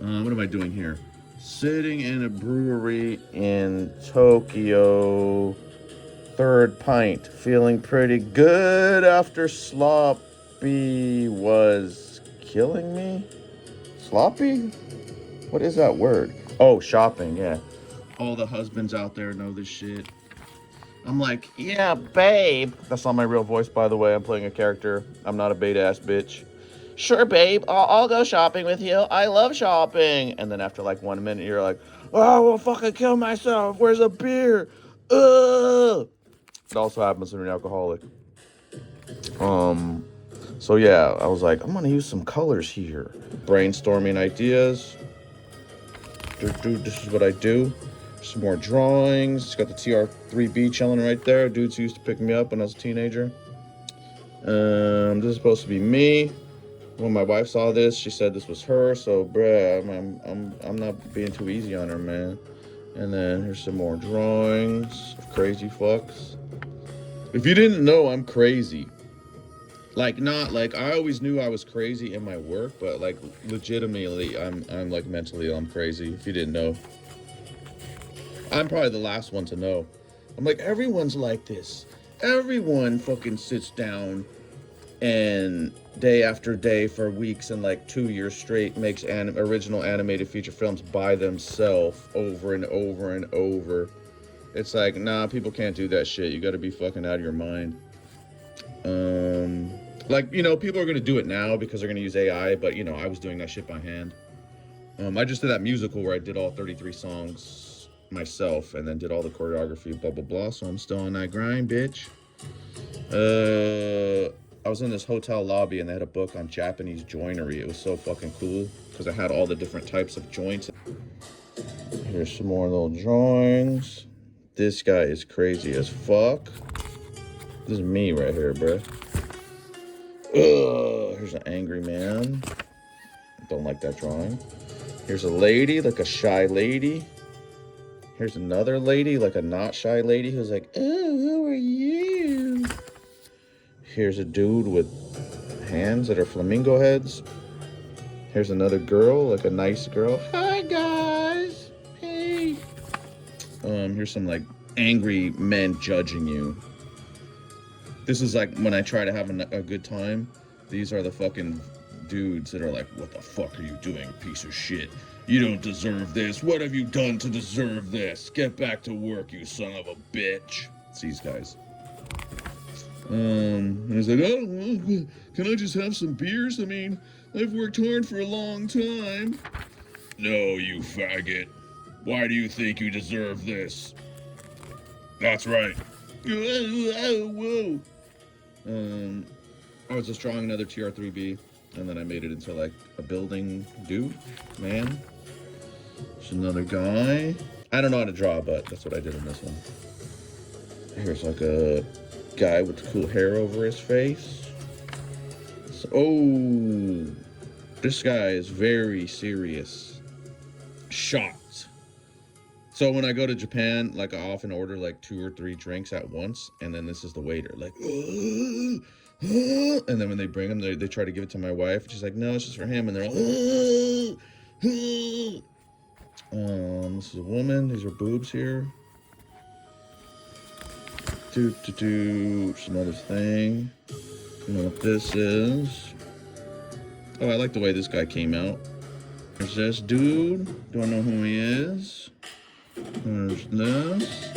What am I doing here? Sitting in a brewery in Tokyo. Third pint. Feeling pretty good after sloppy was killing me. Sloppy? What is that word? Oh, shopping, yeah. All the husbands out there know this shit. I'm like, yeah, babe. That's not my real voice, by the way. I'm playing a character. I'm not a beta ass bitch. Sure, babe. I'll go shopping with you. I love shopping. And then after like 1 minute, you're like, oh, I will fucking kill myself. Where's a beer? Ugh. It also happens when you're an alcoholic. Um, so yeah, I was like, I'm gonna use some colors here. Brainstorming ideas. Dude, this is what I do. Some more drawings. It's got the TR3B chilling right there. Dudes used to pick me up when I was a teenager. This is supposed to be me. When my wife saw this, she said this was her. So, bruh, I'm not being too easy on her, man. And then here's some more drawings of crazy fucks. If you didn't know, I'm crazy. Like, not like I always knew I was crazy in my work, but like legitimately, I'm like mentally I'm crazy. If you didn't know, I'm probably the last one to know. I'm like, everyone's like this. Everyone fucking sits down and day after day for weeks and like 2 years straight makes original animated feature films by themselves over and over and over. It's like, nah, people can't do that shit. You gotta be fucking out of your mind. Like, people are gonna do it now because they're gonna use AI, but I was doing that shit by hand. I just did that musical where I did all 33 songs myself and then did all the choreography, blah blah blah. So I'm still on that grind, bitch. I was in this hotel lobby and they had a book on Japanese joinery. It was so fucking cool because I had all the different types of joints. Here's some more little drawings. This guy is crazy as fuck. This is me right here, bruh. Ugh, here's an angry man. Don't like that drawing. Here's a lady, like a shy lady. Here's another lady, like a not shy lady, who's like, oh, who are you? Here's a dude with hands that are flamingo heads. Here's another girl, like a nice girl. Hi, guys. Hey. Here's some, like, angry men judging you. This is like when I try to have a good time. These are the fucking dudes that are like, what the fuck are you doing, piece of shit? You don't deserve this. What have you done to deserve this? Get back to work, you son of a bitch. It's these guys. And he's like, oh, can I just have some beers? I mean, I've worked hard for a long time. No, you faggot. Why do you think you deserve this? That's right. Whoa. I was just drawing another TR3B, and then I made it into like a building dude, man. There's another guy. I don't know how to draw, but that's what I did in this one. Here's like a guy with cool hair over his face. So, oh, this guy is very serious. Shocked. So when I go to Japan, like I often order like 2 or 3 drinks at once, and then this is the waiter, like, and then when they bring them, they try to give it to my wife. She's like, no, it's just for him, and they're all, this is a woman. These are boobs here. It's another thing. You know what this is? Oh, I like the way this guy came out. There's this dude. Don't know who he is. There's this.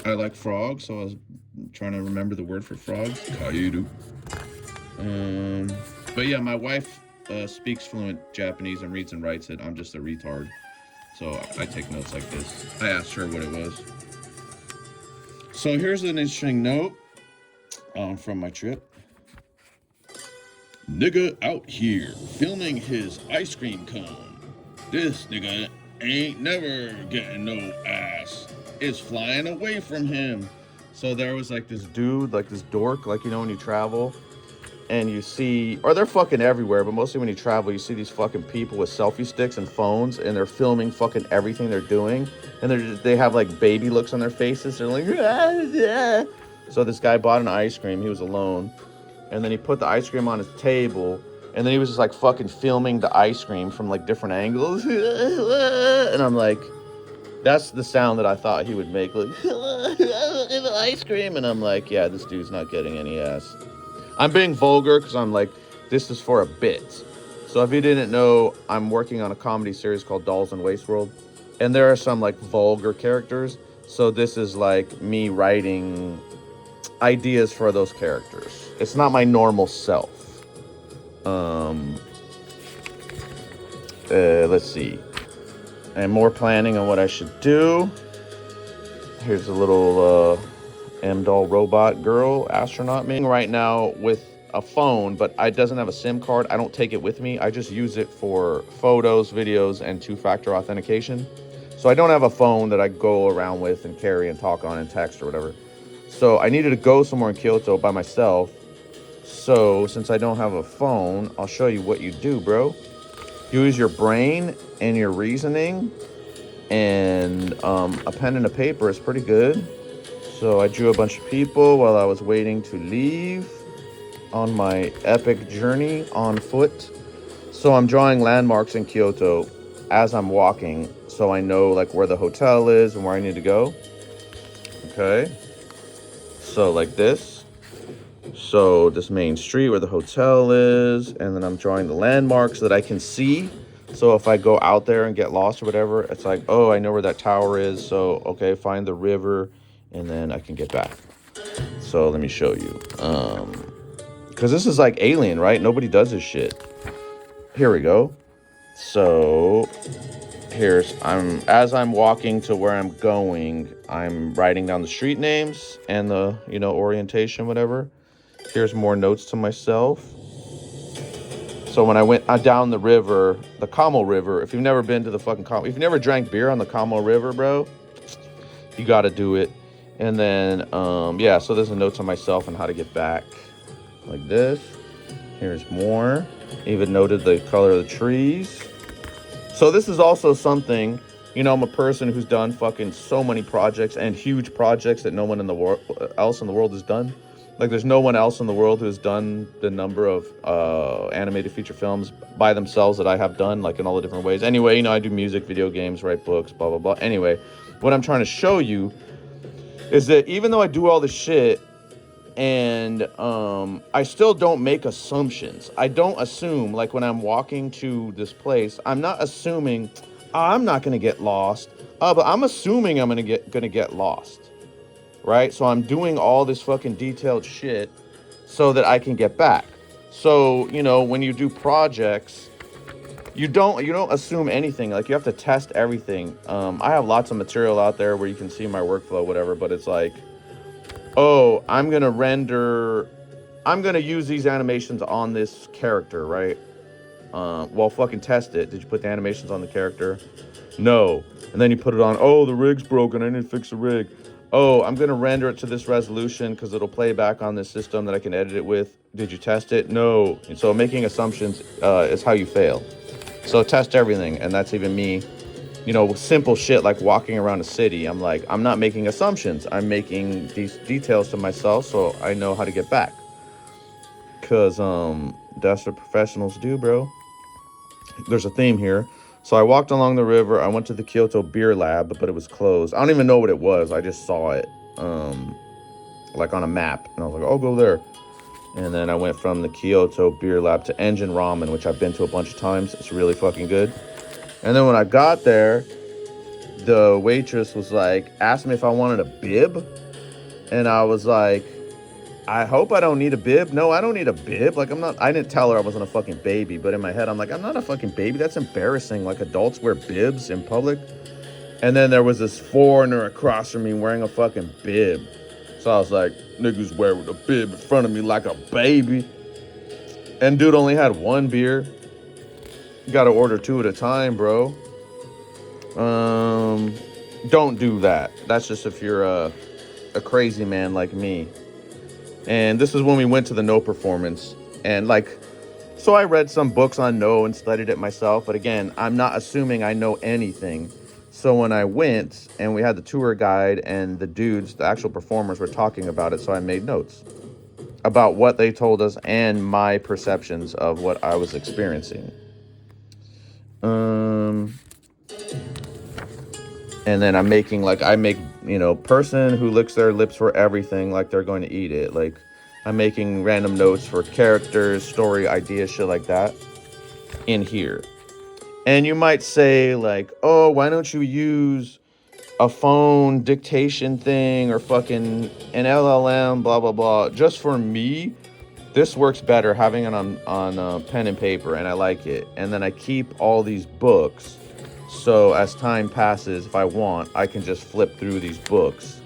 I like frogs, so I was trying to remember the word for frogs. Kairu. But yeah, my wife speaks fluent Japanese and reads and writes it. I'm just a retard. So I take notes like this. I asked her what it was. So here's an interesting note from my trip. Nigga out here filming his ice cream cone. This nigga ain't never getting no ass. It's flying away from him. So there was like this dude, like this dork, like when you travel and you see, or they're fucking everywhere, but mostly when you travel, you see these fucking people with selfie sticks and phones, and they're filming fucking everything they're doing, and they have like baby looks on their faces. They're like, ah, ah. So this guy bought an ice cream. He was alone, and then he put the ice cream on his table, And then he was just like fucking filming the ice cream from like different angles. And I'm like, that's the sound that I thought he would make, like ice cream. And I'm like, yeah, this dude's not getting any ass. I'm being vulgar because I'm like, this is for a bit. So if you didn't know, I'm working on a comedy series called Dolls in Waste World, and there are some like vulgar characters. So this is like me writing ideas for those characters. It's not my normal self. Let's see. And more planning on what I should do. Here's a little M-doll robot girl astronaut me right now with a phone, but it doesn't have a SIM card. I don't take it with me. I just use it for photos, videos, and two-factor authentication. So I don't have a phone that I go around with and carry and talk on and text or whatever. So I needed to go somewhere in Kyoto by myself. So since I don't have a phone, I'll show you what you do, bro. You use your brain and your reasoning, and a pen and a paper is pretty good. So I drew a bunch of people while I was waiting to leave on my epic journey on foot. So I'm drawing landmarks in Kyoto as I'm walking, so I know like where the hotel is and where I need to go. Okay. So like this. So this main street where the hotel is, and then I'm drawing the landmarks that I can see. So if I go out there and get lost or whatever, it's like, oh, I know where that tower is. So, okay, find the river, and then I can get back. So let me show you. Because this is like Alien, right? Nobody does this shit. Here we go. So as I'm walking to where I'm going, I'm writing down the street names and the, orientation, whatever. Here's more notes to myself. So when I went down the river, the Kamo River, if you've never been to the fucking Kamo, if you've never drank beer on the Kamo River, bro, you got to do it. And then, yeah, so there's a note to myself on how to get back. Like this. Here's more. Even noted the color of the trees. So this is also something, I'm a person who's done fucking so many projects and huge projects that no one else in the world has done. Like, there's no one else in the world who's done the number of animated feature films by themselves that I have done, like, in all the different ways. Anyway, I do music, video games, write books, blah, blah, blah. Anyway, what I'm trying to show you is that even though I do all this shit and I still don't make assumptions. I don't assume, like, when I'm walking to this place, I'm not assuming, I'm not going to get lost, but I'm assuming I'm going to get lost. Right? So I'm doing all this fucking detailed shit so that I can get back. So, when you do projects, you don't assume anything. Like, you have to test everything. I have lots of material out there where you can see my workflow, whatever, but it's like, oh, I'm going to use these animations on this character, right? Well, fucking test it. Did you put the animations on the character? No. And then you put it on, oh, the rig's broken, I need to fix the rig. Oh, I'm going to render it to this resolution because it'll play back on this system that I can edit it with. Did you test it? No. And so making assumptions is how you fail. So test everything. And that's even me, simple shit like walking around a city. I'm like, I'm not making assumptions. I'm making these details to myself so I know how to get back. Because that's what professionals do, bro. There's a theme here. So I walked along the river. I went to the Kyoto Beer Lab, but it was closed. I don't even know what it was. I just saw it, like on a map. And I was like, I'll go there. And then I went from the Kyoto Beer Lab to Engine Ramen, which I've been to a bunch of times. It's really fucking good. And then when I got there, the waitress was like, asked me if I wanted a bib. And I was like, I hope I don't need a bib. No, I don't need a bib. Like, I didn't tell her I wasn't a fucking baby, but in my head, I'm like, I'm not a fucking baby. That's embarrassing. Like, adults wear bibs in public. And then there was this foreigner across from me wearing a fucking bib. So I was like, niggas wearing a bib in front of me like a baby. And dude only had one beer. You gotta order 2 at a time, bro. Don't do that. That's just if you're a crazy man like me. And this is when we went to the No performance. And so I read some books on No and studied it myself. But again, I'm not assuming I know anything. So when I went and we had the tour guide and the dudes, the actual performers, were talking about it, so I made notes. about what they told us and my perceptions of what I was experiencing. And then I'm making, like, I make, person who licks their lips for everything like they're going to eat it. Like, I'm making random notes for characters, story, ideas, shit like that in here. And you might say, like, oh, why don't you use a phone dictation thing or fucking an LLM, blah, blah, blah. Just for me, this works better having it on pen and paper, and I like it. And then I keep all these books, so as time passes, if I want, I can just flip through these books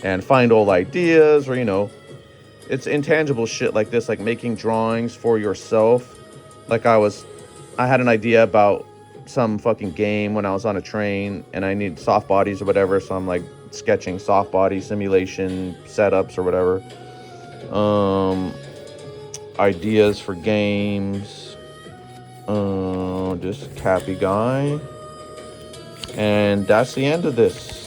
and find old ideas, or it's intangible shit like this, like making drawings for yourself. Like I had an idea about some fucking game when I was on a train, and I need soft bodies or whatever, so I'm like sketching soft body simulation setups or whatever. Ideas for games. Just Cappy Guy. And that's the end of this.